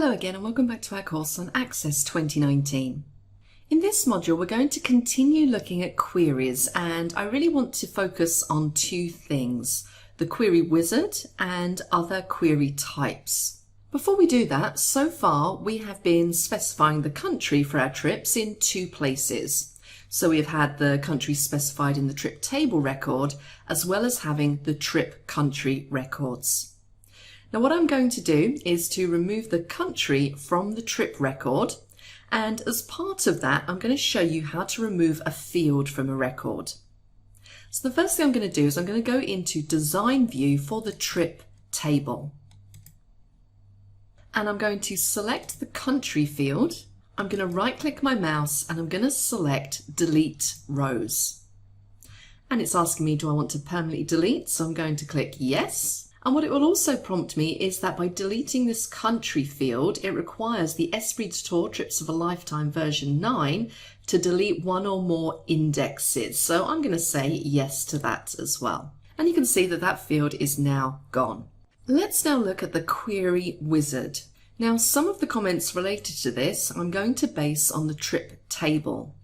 Hello again and welcome back to our course on Access 2019. In this module we're going to continue looking at queries, and I really want to focus on two things: the query wizard and other query types. Before we do that, so far we have been specifying the country for our trips in two places. So we have had the country specified in the trip table record, as well as having the trip country records. Now what I'm going to do is to remove the country from the trip record, and as part of that I'm going to show you how to remove a field from a record. So the first thing I'm going to do is I'm going to go into Design View for the trip table. And I'm going to select the country field. I'm going to right click my mouse and I'm going to select Delete Rows. And it's asking me, do I want to permanently delete? So I'm going to click Yes. And what it will also prompt me is that by deleting this country field, it requires the Esprit de Tour Trips of a Lifetime version 9 to delete one or more indexes. So I'm going to say yes to that as well. And you can see that that field is now gone. Let's now look at the query wizard. Now some of the comments related to this I'm going to base on the trip table.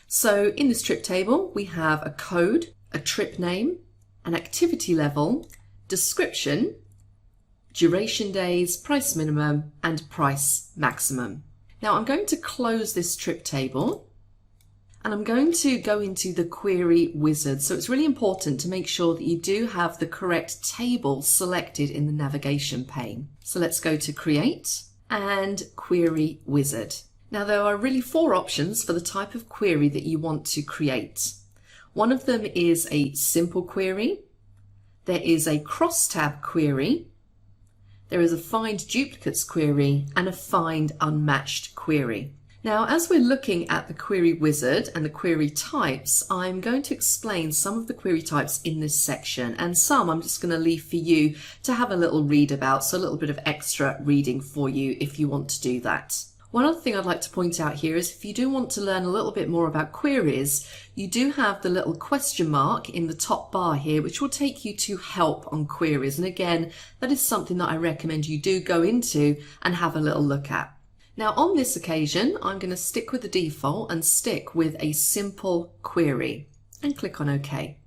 So in this trip table we have a code, a trip name, an activity level, description, duration days, price minimum, and price maximum. Now I'm going to close this trip table and I'm going to go into the query wizard. So it's really important to make sure that you do have the correct table selected in the navigation pane. So let's go to Create and Query Wizard. Now there are really four options for the type of query that you want to create. One of them is a simple query. There is a crosstab query, there is a find duplicates query, and a find unmatched query. Now, as we're looking at the query wizard and the query types, I'm going to explain some of the query types in this section, and some I'm just going to leave for you to have a little read about, so a little bit of extra reading for you if you want to do that. One other thing I'd like to point out here is if you do want to learn a little bit more about queries, you do have the little question mark in the top bar here, which will take you to help on queries. And again, that is something that I recommend you do go into and have a little look at. Now on this occasion, I'm going to stick with the default and stick with a simple query and click on OK.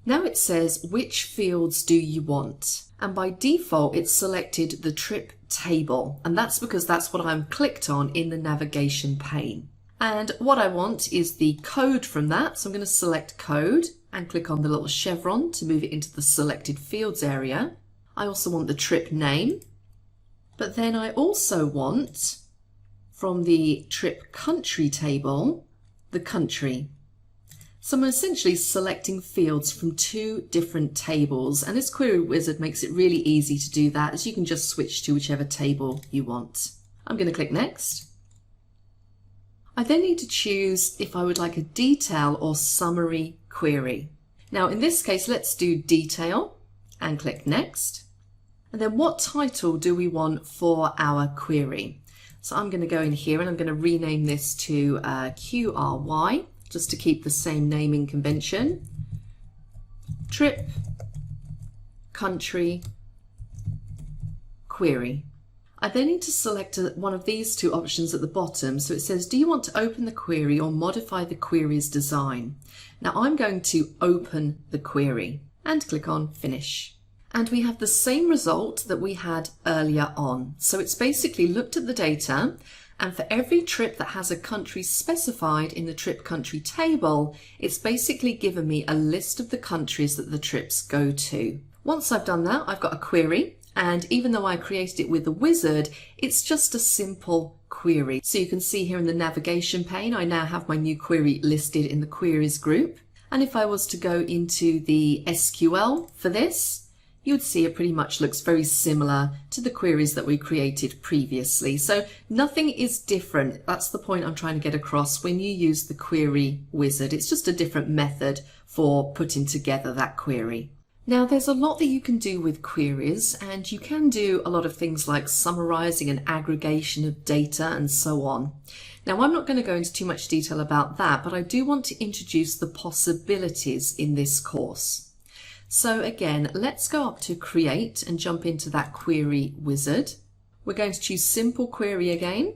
Now it says, which fields do you want? And by default, it's selected the trip table. And that's because that's what I'm clicked on in the navigation pane. And what I want is the code from that. So I'm going to select code and click on the little chevron to move it into the selected fields area. I also want the trip name. But then I also want, from the trip country table, the country. So I'm essentially selecting fields from two different tables, and this query wizard makes it really easy to do that, as you can just switch to whichever table you want. I'm going to click Next. I then need to choose if I would like a detail or summary query. Now in this case, let's do detail and click Next. And then what title do we want for our query? So I'm going to go in here and I'm going to rename this to QRY. Just to keep the same naming convention. Trip, country, query. I then need to select one of these two options at the bottom. So it says, do you want to open the query or modify the query's design? Now I'm going to open the query and click on Finish. And we have the same result that we had earlier on. So it's basically looked at the data, and for every trip that has a country specified in the trip country table, it's basically given me a list of the countries that the trips go to. Once I've done that, I've got a query, and even though I created it with the wizard, it's just a simple query. So you can see here in the navigation pane, I now have my new query listed in the queries group. And if I was to go into the SQL for this, you would see it pretty much looks very similar to the queries that we created previously. So nothing is different. That's the point I'm trying to get across when you use the query wizard. It's just a different method for putting together that query. Now there's a lot that you can do with queries, and you can do a lot of things like summarizing and aggregation of data and so on. Now I'm not going to go into too much detail about that, but I do want to introduce the possibilities in this course. So again, let's go up to Create and jump into that query wizard. we're going to choose Simple Query again.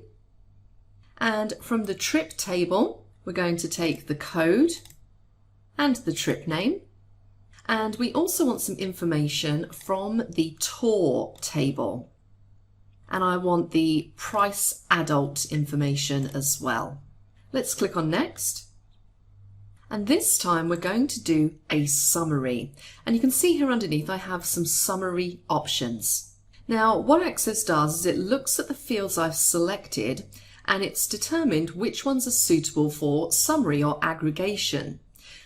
And from the trip table, we're going to take the code and the trip name. And we also want some information from the tour table. And I want the price adult information as well. Let's click on Next. And this time we're going to do a summary. And you can see here underneath I have some summary options. Now what Access does is it looks at the fields I've selected and it's determined which ones are suitable for summary or aggregation.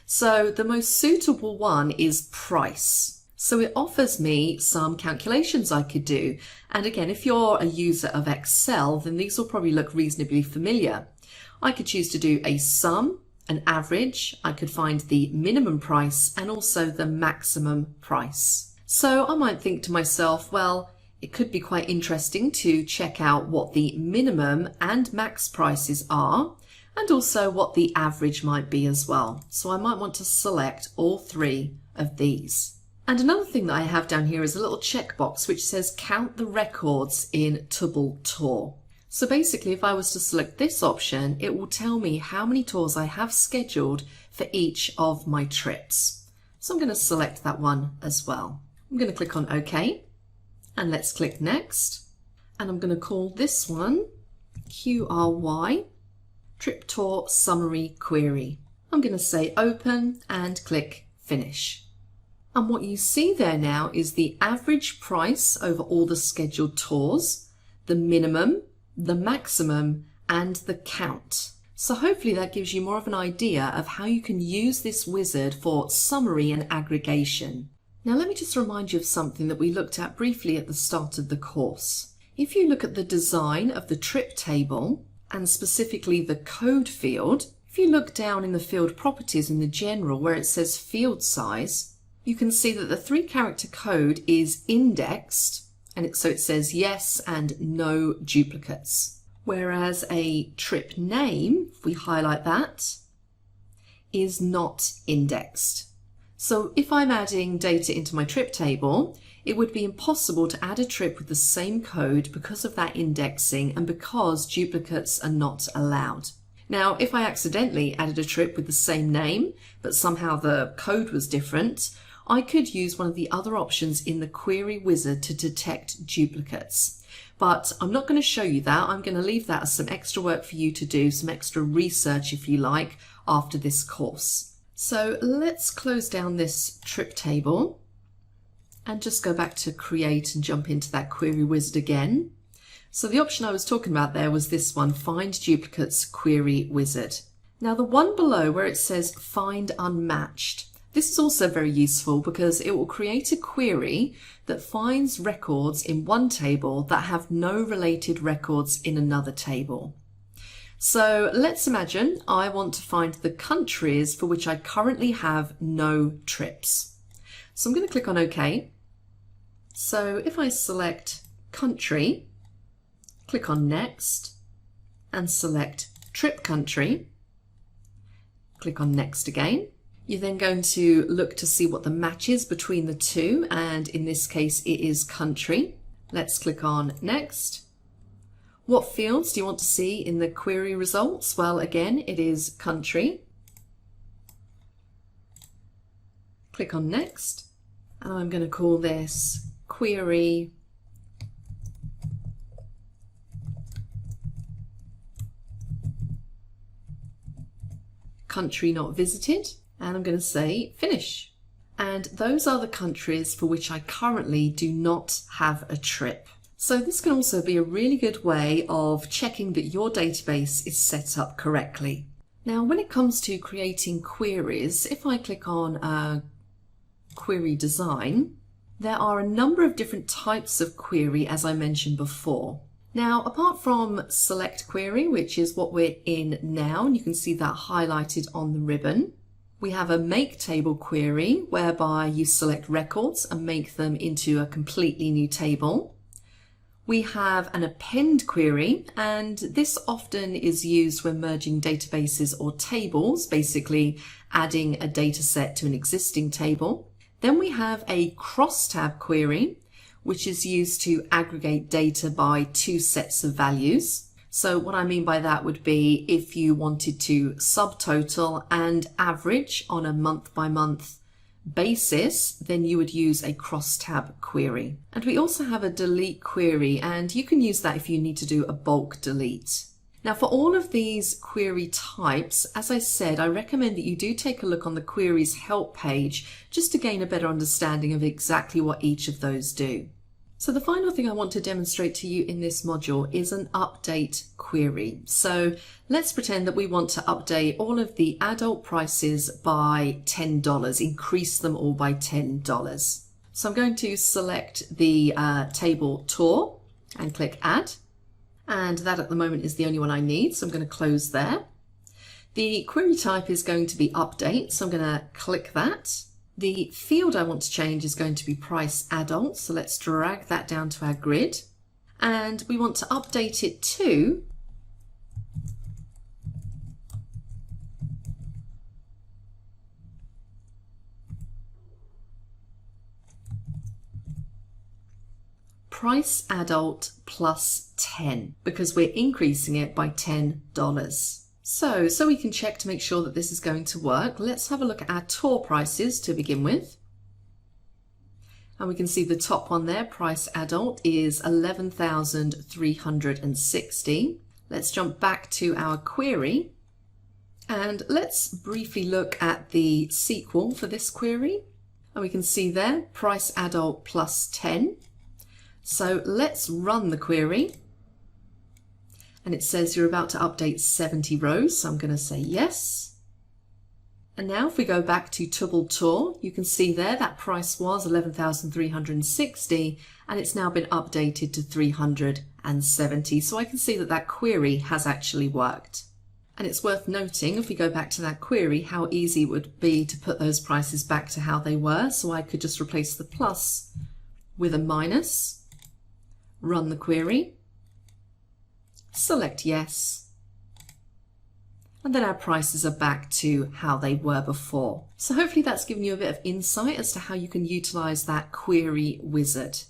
So the most suitable one is price. So it offers me some calculations I could do. And again, if you're a user of Excel, then these will probably look reasonably familiar. I could choose to do a sum, an average, I could find the minimum price and also the maximum price. So I might think to myself, well, it could be quite interesting to check out what the minimum and max prices are and also what the average might be as well. So I might want to select all three of these. And another thing that I have down here is a little checkbox which says count the records in Tubble Tour. So basically if I was to select this option, it will tell me how many tours I have scheduled for each of my trips. So I'm going to select that one as well. I'm going to click on OK and let's click Next. And I'm going to call this one QRY Trip Tour Summary Query. I'm going to say Open and click Finish. And what you see there now is the average price over all the scheduled tours, the minimum, the maximum, and the count. So hopefully that gives you more of an idea of how you can use this wizard for summary and aggregation. Now let me just remind you of something that we looked at briefly at the start of the course. If you look at the design of the trip table, and specifically the code field, if you look down in the field properties in the general where it says field size, you can see that the 3-character code is indexed, and so it says yes and no duplicates. Whereas a trip name, if we highlight that, is not indexed. So if I'm adding data into my trip table, it would be impossible to add a trip with the same code because of that indexing and because duplicates are not allowed. Now, if I accidentally added a trip with the same name, but somehow the code was different, I could use one of the other options in the query wizard to detect duplicates. But I'm not going to show you that. I'm going to leave that as some extra work for you to do, some extra research if you like, after this course. So let's close down this trip table and just go back to create and jump into that query wizard again. So the option I was talking about there was this one, Find Duplicates Query Wizard. Now the one below where it says Find Unmatched, this is also very useful because it will create a query that finds records in one table that have no related records in another table. So let's imagine I want to find the countries for which I currently have no trips. So I'm going to click on OK. So if I select country, click on Next and select trip country, click on Next again. You're then going to look to see what the match is between the two, and in this case it is country. Let's click on Next. What fields do you want to see in the query results? Well, again, it is country. Click on Next, and I'm going to call this query country not visited. And I'm going to say finish. And those are the countries for which I currently do not have a trip. So this can also be a really good way of checking that your database is set up correctly. Now, when it comes to creating queries, if I click on query design, there are a number of different types of query, as I mentioned before. Now, apart from select query, which is what we're in now, and you can see that highlighted on the ribbon, we have a make table query whereby you select records and make them into a completely new table. We have an append query, and this often is used when merging databases or tables, basically adding a data set to an existing table. Then we have a crosstab query, which is used to aggregate data by two sets of values. So what I mean by that would be if you wanted to subtotal and average on a month-by-month basis, then you would use a crosstab query. And we also have a delete query, and you can use that if you need to do a bulk delete. Now for all of these query types, as I said, I recommend that you do take a look on the queries help page just to gain a better understanding of exactly what each of those do. So the final thing I want to demonstrate to you in this module is an update query. So let's pretend that we want to update all of the adult prices by $10, increase them all by $10. So I'm going to select the table tour and click add. And that at the moment is the only one I need, so I'm going to close there. The query type is going to be update, so I'm going to click that. The field I want to change is going to be price adult, so let's drag that down to our grid. And we want to update it to price adult plus 10 because we're increasing it by $10. So we can check to make sure that this is going to work. Let's have a look at our tour prices to begin with. And we can see the top one there, price adult, is $11,360. Let's jump back to our query and let's briefly look at the SQL for this query. And we can see there, price adult plus 10. So let's run the query. And it says you're about to update 70 rows, so I'm going to say yes. And now if we go back to Tubble Tour, you can see there that price was $11,360 and it's now been updated to 370. So I can see that that query has actually worked. And it's worth noting, if we go back to that query, how easy it would be to put those prices back to how they were. So I could just replace the plus with a minus. Run the query, select yes, and then our prices are back to how they were before. So hopefully that's given you a bit of insight as to how you can utilize that query wizard.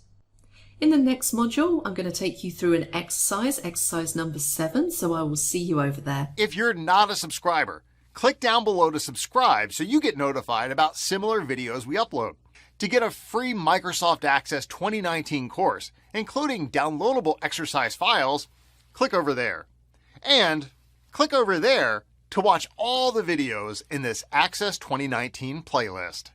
In the next module, I'm going to take you through an exercise number 7, so I will see you over there. If you're not a subscriber, click down below to subscribe so you get notified about similar videos we upload. To get a free Microsoft Access 2019 course, including downloadable exercise files, click over there. And click over there to watch all the videos in this Access 2019 playlist.